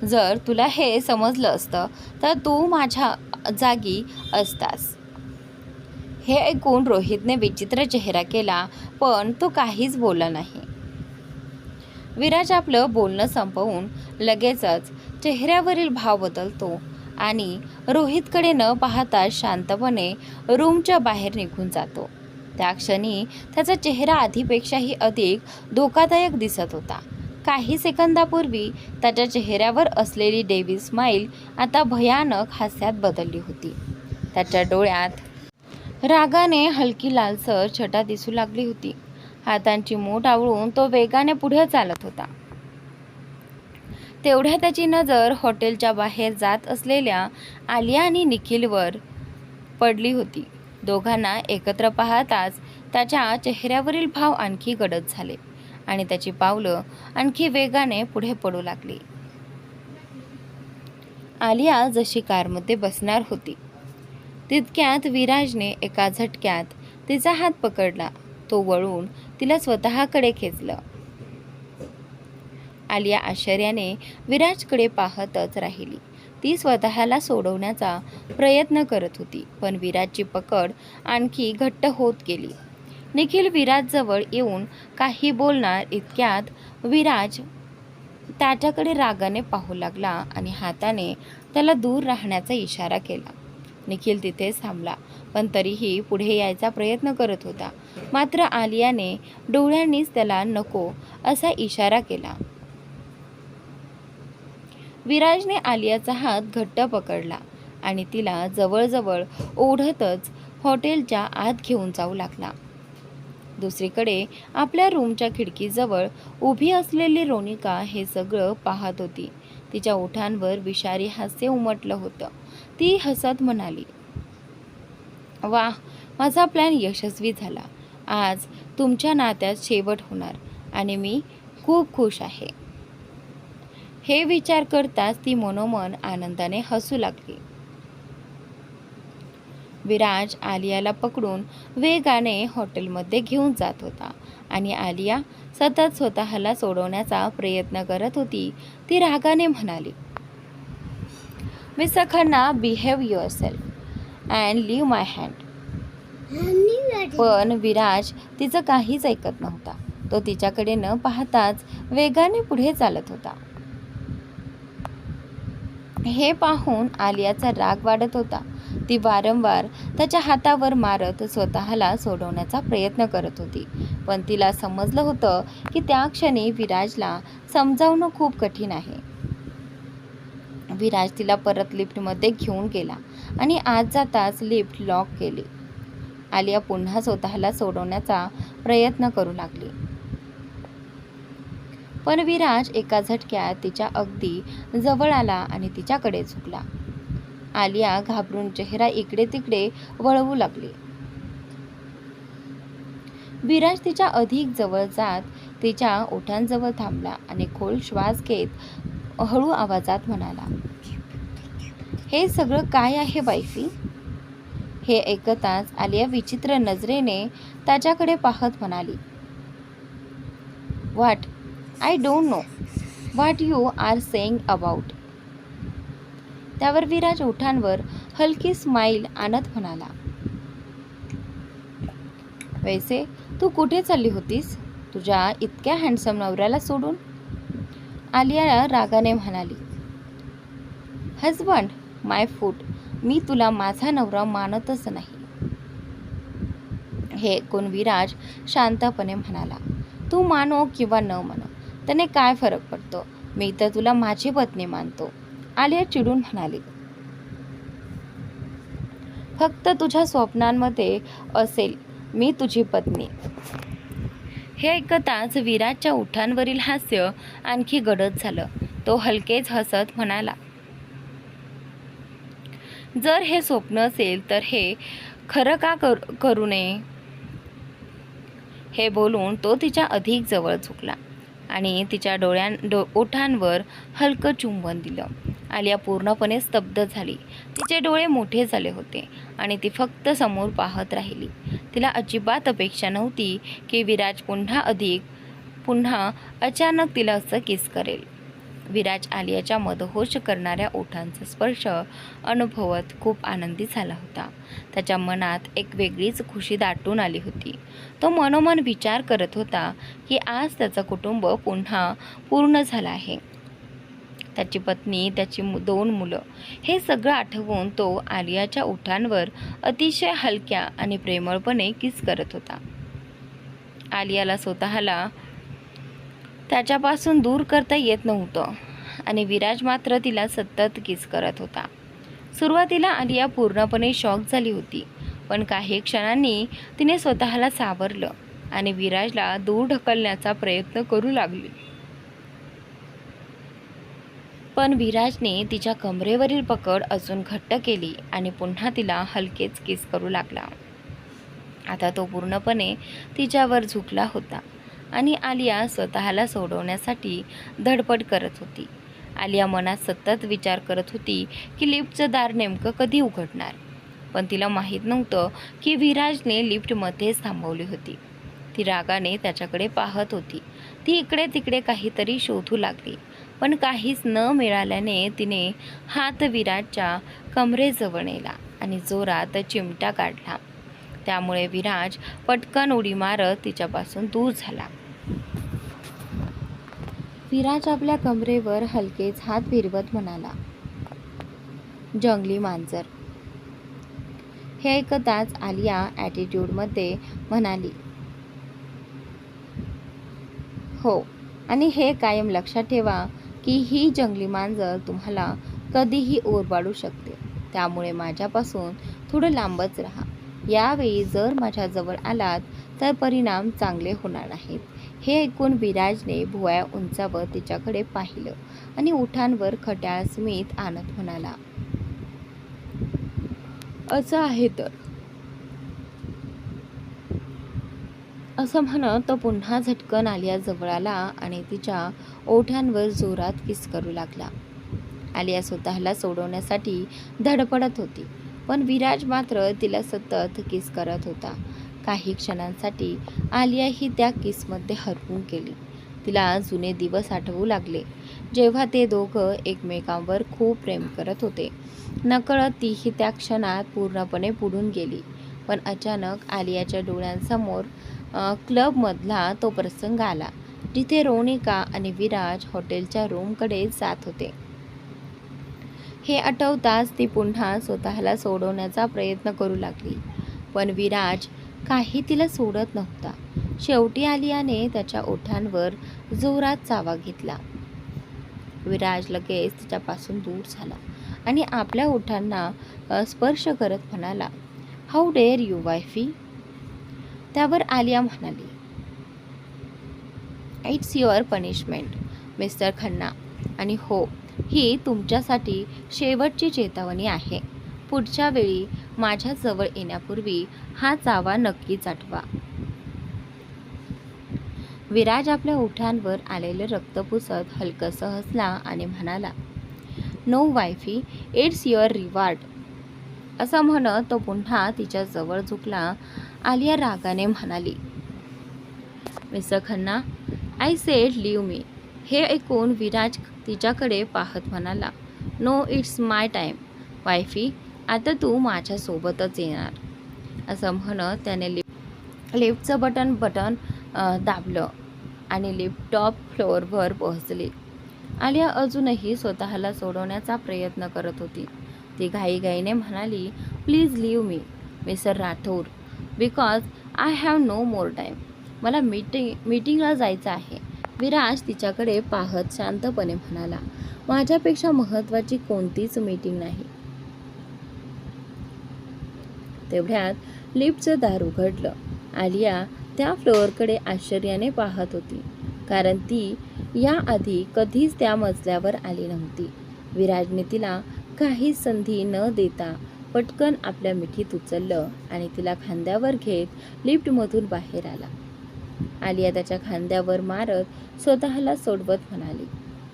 जर तुला हे समजलं असतं तर तू माझ्या जागी असतास. हे ऐकून रोहितने विचित्र चेहरा केला, पण तो काहीच बोलला नाही. विराज आपलं बोलणं संपवून लगेचच चेहऱ्यावरील भाव बदलतो आणि रोहितकडे न पाहता शांतपणे रूमच्या बाहेर निघून जातो. त्या क्षणी त्याचा चेहरा आधीपेक्षाही अधिक धोकादायक दिसत होता. काही सेकंदापूर्वी त्याच्या चेहऱ्यावर असलेली डेव्हिल स्माईल आता भयानक हास्यात बदलली होती. त्याच्या डोळ्यात रागाने हलकी लालसर छटा दिसू लागली होती. हातांची मूठ आवळून तो वेगाने पुढे चालत होता. तेवढ्या त्याची नजर हॉटेलच्या बाहेर जात असलेल्या आलिया आणि निखिलवर पडली होती. दोघांना एकत्र पाहताच त्याच्या चेहऱ्यावरील भाव आणखी गडद झाले आणि त्याची पावलं आणखी वेगाने पुढे पडू लागली. आलिया जशी कारमध्ये बसणार होती तितक्यात विराजने एका झटक्यात तिचा हात पकडला. तो वळून तिला स्वतःकडे खेचलं. आलिया आश्चर्याने विराजकडे पाहतच राहिली. ती स्वतःला सोडवण्याचा प्रयत्न करत होती, पण विराजची पकड आणखी घट्ट होत गेली. निखिल विराजजवळ येऊन काही बोलणार इतक्यात विराज त्याच्याकडे रागाने पाहू लागला आणि हाताने त्याला दूर राहण्याचा इशारा केला. निखिल तिथेच थांबला, पण तरीही पुढे यायचा प्रयत्न करत होता. मात्र आलियाने डोळ्यांनीच त्याला नको असा इशारा केला. विराजने आलियाचा हात घट्ट पकडला आणि तिला जवळजवळ ओढतच हॉटेलच्या आत घेऊन जाऊ लागला. दुसरीकडे आपल्या रूमच्या खिडकीजवळ उभी असलेली रोनिका हे सगळं पाहत होती. तिच्या ओठांवर विषारी हास्य उमटलं होतं. ती हसत म्हणाली, वाह, माझा प्लॅन यशस्वी झाला. आज तुमच्या नात्यात शेवट होणार आणि मी खूप खुश आहे. हे विचार करताच ती मनोमन आनंदाने हसू लागली. विराज आलियाला पकडून वेगाने हॉटेलमध्ये घेऊन जात होता आणि आलिया सतत स्वतःला सोडवण्याचा प्रयत्न करत होती. ती रागाने म्हणाली, mister Khanna, behave yourself and leave my hand. पण विराज तिचं काहीच ऐकत नव्हता. तो तिच्याकडे न पाहताच वेगाने पुढे चालत होता. हे पाहून आलियाचा राग वाढत होता. ती वारंवार त्याच्या हातावर मारत स्वतःला सोडवण्याचा प्रयत्न करत होती, पण तिला समजलं होतं की त्या क्षणी विराजला समजावणं खूप कठीण आहे. विराज तिला परत लिफ्टमध्ये घेऊन गेला आणि आत जाताच लिफ्ट लॉक केली. आलिया पुन्हा स्वतःला सोडवण्याचा प्रयत्न करू लागली, पण विराज एका झटक्यात तिच्या अगदी जवळ आला आणि तिच्याकडे झुकला. आलिया घाबरून चेहरा इकडे तिकडे वळवू लागली. विराज तिच्या अधिक जवळ जात तिच्या ओठांजवळ थांबला आणि खोल श्वास घेत हळू आवाजात म्हणाला, हे सगळं काय आहे वाईफी? हे ऐकताच आलिया विचित्र नजरेने त्याच्याकडे पाहत म्हणाली, what? I don't know what you are saying about. त्यावर विराज ओठांवर हलकी स्माईल आणत म्हणाला, वैसे तू कुठे चालली होतीस तुझ्या इतक्या हँडसम नवऱ्याला सोडून? आलिया रागाने म्हणाली, हजबंड माय फूट, मी तुला माझा नवरा मानतच नाही. हे ऐकून विराज शांतपणे म्हणाला, तू मानो किंवा न मानो त्याने काय फरक पडतो, मी तर तुला माझी पत्नी मानतो. आलिया चिडून म्हणाली, फक्त तुझ्या स्वप्नांमध्ये असेल मी तुझी पत्नी. हे ऐकताच विराजच्या ओठांवरील हास्य आणखी गडद झालं. तो हलकेच हसत म्हणाला, जर हे स्वप्न असेल तर हे खरं का करू नये. हे बोलून तो तिच्या अधिक जवळ झुकला आणि तिच्या ओठांवर हलकं चुंबन दिलं. आलिया पूर्णपणे स्तब्ध झाली. तिचे डोळे मोठे झाले होते आणि ती फक्त समोर पाहत राहिली. तिला अजिबात अपेक्षा नव्हती की विराज पुन्हा अचानक तिला असं किस करेल. विराज आलियाच्या मदहोश करणाऱ्या ओठांचा स्पर्श अनुभवत खूप आनंदी झाला होता. त्याच्या मनात एक वेगळीच खुशी दाटून आली होती. तो मनोमन विचार करत होता की आज त्याचं कुटुंब पुन्हा पूर्ण झालं आहे. त्याची पत्नी, त्याची 2 मुलं, हे सगळं आठवून तो आलियाच्या ओठांवर अतिशय हलक्या आणि प्रेमळपणे किस करत होता. आलियाला स्वतःला त्याच्यापासून दूर करता येत नव्हतं आणि विराज मात्र तिला सतत किस करत होता. सुरुवातीला आलिया पूर्णपणे शॉक झाली होती, पण काही क्षणांनी तिने स्वतःला सावरलं आणि विराजला दूर ढकलण्याचा प्रयत्न करू लागली. पण विराजने तिच्या कमरेवरील पकड अजून घट्ट केली आणि पुन्हा तिला हलकेच किस करू लागला. आता तो पूर्णपणे तिच्यावर झुकला होता आणि आलिया स्वतःला सोडवण्यासाठी धडपड करत होती. आलिया मनात सतत विचार करत होती की लिफ्टचं दार नेमकं कधी उघडणार. पण तिला माहीत नव्हतं की विराजने लिफ्टमध्येच थांबवली होती. ती रागाने त्याच्याकडे पाहत होती. ती इकडे तिकडे काहीतरी शोधू लागली, पण काहीच न मिळाल्याने तिने हात विराजच्या कमरेजवळ नेला आणि जोरात चिमटा काढला. त्यामुळे विराज पटकन उडी मारत तिच्यापासून दूर झाला. विराज आपल्या कमरेवर हलकेच हात फिरवत म्हणाला, जंगली मांजर. हे ऐकताच आलिया ॲटिट्यूडमध्ये म्हणाली, हो, आणि हे कायम लक्षात ठेवा की ही जंगली मांजर तुम्हाला कधीही ओरबाडू शकते. त्यामुळे माझ्यापासून थोडं लांबच राहा. यावेळी जर माझ्याजवळ आलात तर परिणाम चांगले होणार नाहीत. हे ऐकून विराजने भुवया उंचावत तिच्याकडे पाहिलं आणि ओठांवर खट्याळ स्मित आणत म्हणाला, असं आहे तर. असं म्हणत तो पुन्हा झटकन आलिया जवळ आला आणि तिच्या ओठांवर जोरात किस करू लागला. आलिया स्वतःला सोडवण्यासाठी धडपडत होती, पण विराज मात्र तिला सतत किस करत होता. काही क्षणांसाठी आलिया ही त्या किसमध्ये हरवून गेली. तिला जुने दिवस आठवू लागले, जेव्हा ते दोघं एकमेकांवर खूप प्रेम करत होते. नकळत तीही त्या क्षणात पूर्णपणे बुडून गेली. पण अचानक आलियाच्या डोळ्यांसमोर क्लबमधला तो प्रसंग आला, जिथे रोनिका आणि विराज हॉटेलच्या रूमकडे जात होते. हे आठवताच ती पुन्हा स्वतःला सोडवण्याचा प्रयत्न करू लागली, पण विराज काही तिला सोडत नव्हता. शेवटी आलियाने त्याच्या ओठांवर जोरात चावा घेतला. विराज लगेच तिच्यापासून दूर झाला आणि आपल्या ओठांना स्पर्श करत म्हणाला, हाऊ डेअर यू वायफी. त्यावर आलिया म्हणाली, it's your punishment mister Khanna. आणि हो, ही तुमच्यासाठी शेवटची चेतावणी आहे. पुढच्या वेळी माझ्याजवळ येण्यापूर्वी हा चावा नक्कीच आठवा. विराज आपल्या ओठांवर आलेले रक्त पुसत हलकसं हसला आणि म्हणाला, नो वायफी, इट्स युअर रिवॉर्ड. असं म्हणत तो पुन्हा तिच्या जवळ झुकला. आलिया रागाने म्हणाली, mister Khanna, I said leave me. हे ऐकून विराज तिच्याकडे पाहत म्हणाला, no, it's my time wifey. आता तू माझ्यासोबतच येणार. असं म्हणत त्याने लिफ्टचं बटन दाबलं आणि लिफ्ट टॉप फ्लोअरवर पोहोचली. आलिया अजूनही स्वतःला सोडवण्याचा प्रयत्न करत होती. ती घाईघाईने म्हणाली, please leave me mister Rathore, because I have no more time. मला मीटिंगला जायचं आहे. विराज तिच्याकडे पाहत शांतपणे म्हणाला, माझ्यापेक्षा महत्त्वाची कोणतीच मीटिंग नाही. तेवढ्यात लिफ्टचं दार उघडलं. आलिया त्या फ्लोअरकडे आश्चर्याने पाहत होती, कारण ती याआधी कधीच त्या मजल्यावर आली नव्हती. विराजने तिला काही संधी न देता पटकन आपल्या मिठीत उचललं आणि तिला खांद्यावर घेत लिफ्टमधून बाहेर आला. आलिया त्याच्या खांद्यावर मारत स्वतःला सोडवत म्हणाली,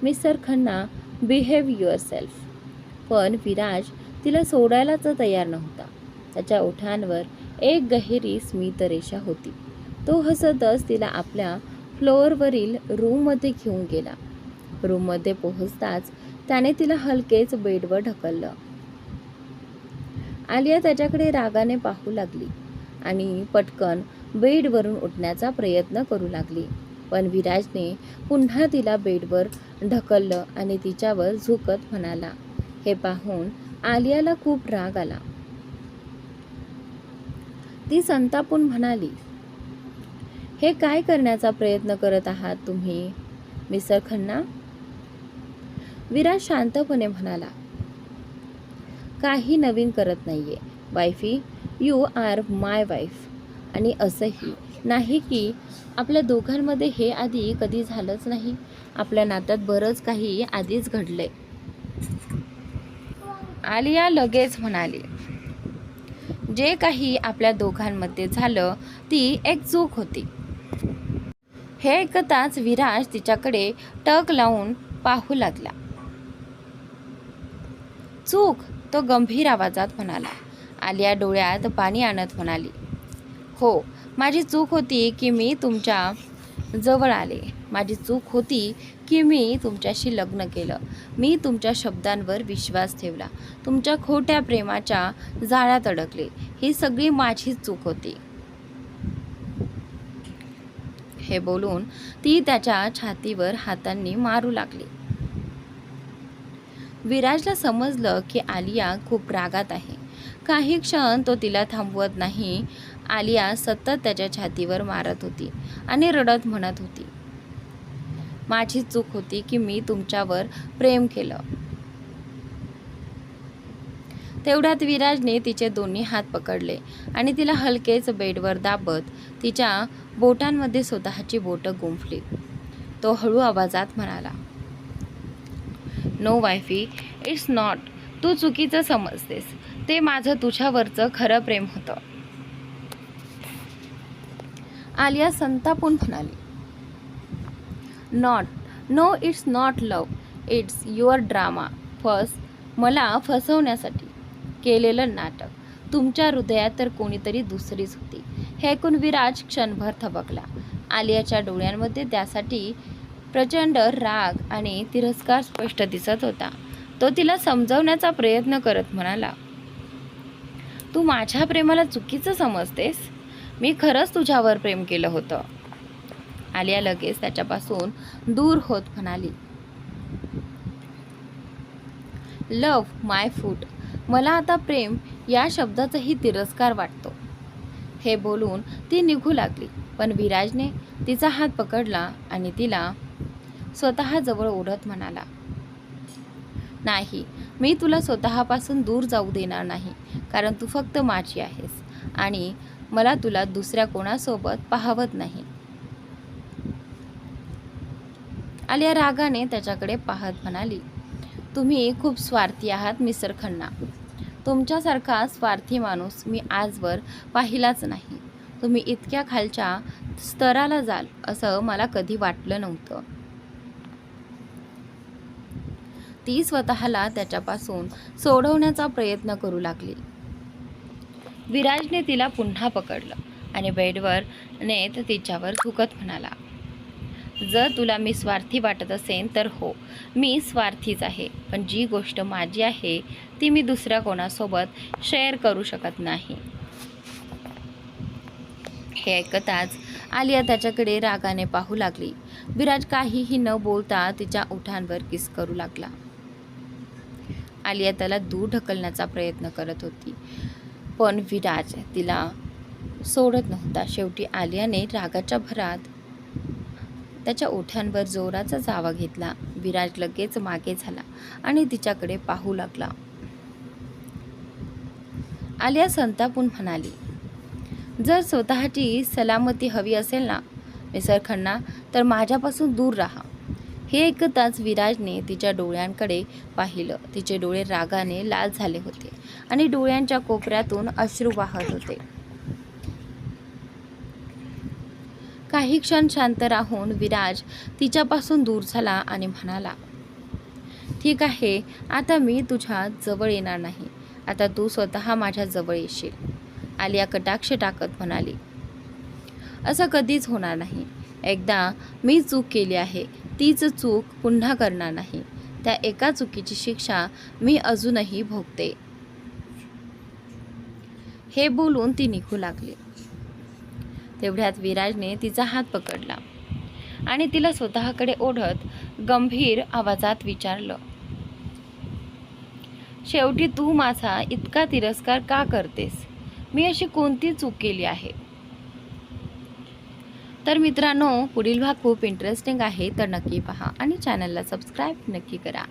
mister Khanna, behave your self. पण विराज तिला सोडायलाच तयार नव्हता. त्याच्या ओठांवर एक गहिरी स्मितरेषा होती. तो हसतच तिला आपल्या फ्लोअरवरील रूममध्ये घेऊन गेला. रूममध्ये पोहोचताच त्याने तिला हलकेच बेडवर ढकललं. आलिया त्याच्याकडे रागाने पाहू लागली आणि पटकन बेडवरून उठण्याचा प्रयत्न करू लागली. पण विराजने पुन्हा तिला बेडवर ढकललं आणि तिच्यावर झुकत म्हणाला. हे पाहून आलियाला खूप राग आला. ती संतापून म्हणाली, हे काय करण्याचा प्रयत्न करत आहात तुम्ही, मिस्टर खन्ना? विराज शांतपणे म्हणाला, काही नवीन करत नाहीये वाईफी, यू आर माय वाईफ. आणि असंही नाही की आपल्या दोघांमध्ये हे आधी कधी झालंच नाही. आपल्या नात्यात बरंच काही आधीच घडलंय. आलिया लगेच म्हणाली, जे काही आपल्या दोघांमध्ये झालं ती एक चूक होती. हे ऐकताच विराज तिच्याकडे टक लावून पाहू लागला. चूक? तो गंभीर आवाजात म्हणाला. आलिया डोळ्यात पाणी आणत म्हणाली, हो, माझी चूक होती की मी तुमच्या जवळ आले. माझी चूक होती की मी तुमच्याशी लग्न केलं. मी तुमच्या शब्दांवर विश्वास ठेवला. तुमच्या खोट्या प्रेमाच्या जाळ्यात अडकले. ही सगळी माझी चूक होती. हे बोलून ती त्याच्या छातीवर हातांनी मारू लागली. विराजला समजलं की आलिया खूप रागात आहे. काही क्षण तो तिला थांबवत नाही. आलिया सतत त्याच्या छातीवर मारत होती आणि रडत म्हणत होती, माझी चूक होती की मी तुमच्यावर प्रेम केलं. तेवढ्यात विराजने तिचे दोन्ही हात पकडले आणि तिला हलकेच बेडवर दाबत तिच्या बोटांमध्ये स्वतःची बोटं गुंफली. तो हळू आवाजात म्हणाला, नो वाईफी, इट्स नॉट. तू चुकीचं समजतेस. ते माझं तुझ्यावरचं खरं प्रेम होतं. आलिया संतापून म्हणाली, not, no, it's not love, it's your drama. मला फसवण्यासाठी केलेलं नाटक. तुमच्या हृदयात तर कोणीतरी दुसरीच होती. हे ऐकून विराज क्षणभर थबकला. आलियाच्या डोळ्यांमध्ये त्यासाठी प्रचंड राग आणि तिरस्कार स्पष्ट दिसत होता. तो तिला समजवण्याचा प्रयत्न करत म्हणाला, तू माझ्या प्रेमाला चुकीचं समजतेस. मी खरंच तुझ्यावर प्रेम केलं होतं. आलिया लगेच त्याच्यापासून दूर होत म्हणाली, लव्ह माय फूट. मला आता प्रेम या शब्दाचाही तिरस्कार वाटतो. हे बोलून ती निघू लागली. पण विराजने तिचा हात पकडला आणि तिला स्वतःजवळ ओढत म्हणाला, नाही, मी तुला स्वतःपासून दूर जाऊ देणार नाही, कारण तू फक्त माझी आहेस आणि मला तुला दुसऱ्या कोणासोबत पाहवत नाही. आलिया रागाने त्याच्याकडे पाहत म्हणाली, तुम्ही खूप स्वार्थी आहात मिस्टर खन्ना. तुमच्यासारखा स्वार्थी माणूस मी आजवर पाहिलाच नाही. तुम्ही इतक्या खालच्या स्तराला जाल असं मला कधी वाटलं नव्हतं. ती स्वतःला त्याच्यापासून सोडवण्याचा प्रयत्न करू लागली. विराजने तिला पुन्हा पकडलं आणि बेडवर नेत तिच्यावर झुकत म्हणाला, जर तुला मी स्वार्थी वाटत असेन तर हो, मी स्वार्थीच आहे. पण जी गोष्ट माझी आहे ती मी दुसऱ्या कोणासोबत शेअर करू शकत नाही. हे ऐकताच आलिया त्याच्याकडे रागाने पाहू लागली. विराज काहीही न बोलता तिच्या ओठांवर किस करू लागला. आलिया त्याला दूर ढकलण्याचा प्रयत्न करत होती, पण विराज तिला सोडत नव्हता. शेवटी आलियाने रागाच्या भरात त्याच्या ओठांवर जोराचा जावा घेतला. विराज लगेच मागे झाला आणि तिच्याकडे पाहू लागला. आलिया संतापून म्हणाली, जर स्वतःची सलामती हवी असेल ना मिस्टर खन्ना, तर माझ्यापासून दूर राहा. हे ऐकताच विराजने तिच्या डोळ्यांकडे पाहिलं. तिचे डोळे रागाने लाल झाले होते आणि डोळ्यांच्या कोपऱ्यातून अश्रू वाहत होते. काही क्षण शांत राहून विराज तिच्यापासून दूर झाला आणि म्हणाला, ठीक आहे, आता मी तुझ्या जवळ येणार नाही. आता तू स्वतः माझ्या जवळ येशील. आलिया कटाक्ष टाकत म्हणाली, असं कधीच होणार नाही. एकदा मी चूक केली आहे, तीच चूक पुन्हा करणार नाही. त्या एका चुकीची शिक्षा मी अजूनही भोगते. हे बोलून ती निघू लागली. तेवढ्यात विराजने तिचा हात पकडला आणि तिला स्वतःकडे ओढत गंभीर आवाजात विचारलं, शेवटी तू माझा इतका तिरस्कार का करतेस? मी अशी कोणती चूक केली आहे? तर मित्रांनो, पुढील भाग खूप इंटरेस्टिंग आहे, तर नक्की पहा आणि चॅनलला सबस्क्राईब नक्की करा.